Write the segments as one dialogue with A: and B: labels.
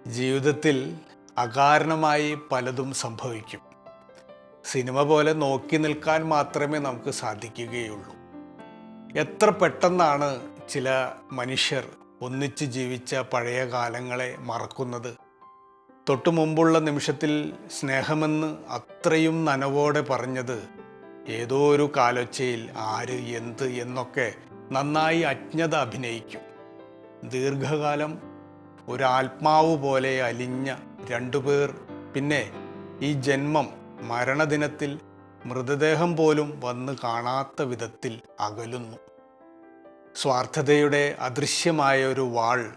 A: ജീവിതത്തിൽ അകാരണമായി പലതും സംഭവിക്കും. സിനിമ പോലെ നോക്കി നിൽക്കാൻ മാത്രമേ നമുക്ക് സാധിക്കുകയുള്ളൂ. എത്ര പെട്ടെന്നാണ് ചില മനുഷ്യർ ഒന്നിച്ച് ജീവിച്ച പഴയ കാലങ്ങളെ മറക്കുന്നത്. തൊട്ടു മുമ്പുള്ള നിമിഷത്തിൽ സ്നേഹമെന്ന് അത്രയും നനവോടെ പറഞ്ഞത് ഏതോ ഒരു കാലൊച്ചയിൽ ആര് എന്ത് എന്നൊക്കെ നന്നായി അജ്ഞത അഭിനയിക്കും. ദീർഘകാലം ഒരാത്മാവ് പോലെ അലിഞ്ഞ രണ്ടുപേർ പിന്നെ ഈ ജന്മം മരണദിനത്തിൽ മൃതദേഹം പോലും വന്ന് കാണാത്ത വിധത്തിൽ അകലുന്നു. സ്വാർത്ഥതയുടെ അദൃശ്യമായ ഒരു വാൾ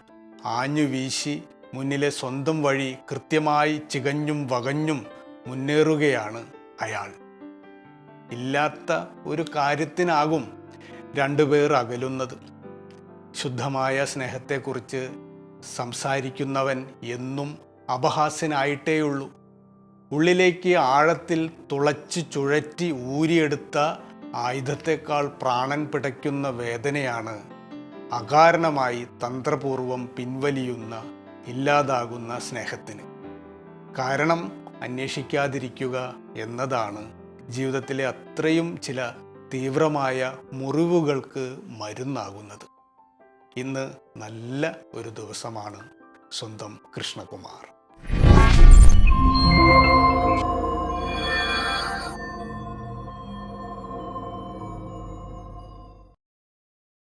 A: ആഞ്ഞു വീശി മുന്നിലെ സ്വന്തം വഴി കൃത്യമായി ചികഞ്ഞും വകഞ്ഞും മുന്നേറുകയാണ് അയാൾ. ഇല്ലാത്ത ഒരു കാര്യത്തിനാകും രണ്ടുപേർ അകലുന്നത്. ശുദ്ധമായ സ്നേഹത്തെക്കുറിച്ച് സംസാരിക്കുന്നവൻ എന്നും അപഹാസ്യനായിട്ടേയുള്ളൂ. ഉള്ളിലേക്ക് ആഴത്തിൽ തുളച്ച് ചുഴറ്റി ഊരിയെടുത്ത ആയുധത്തേക്കാൾ പ്രാണൻ പിടയ്ക്കുന്ന വേദനയാണ് അകാരണമായി തന്ത്രപൂർവം പിൻവലിയുന്ന ഇല്ലാതാകുന്ന സ്നേഹത്തിന്. കാരണം അന്വേഷിക്കാതിരിക്കുക എന്നതാണ് ജീവിതത്തിലെ അത്രയും ചില തീവ്രമായ മുറിവുകൾക്ക് മരുന്നാകുന്നത്. ഇന്ന് നല്ല ഒരു ദിവസമാണ്. സ്വന്തം കൃഷ്ണകുമാർ.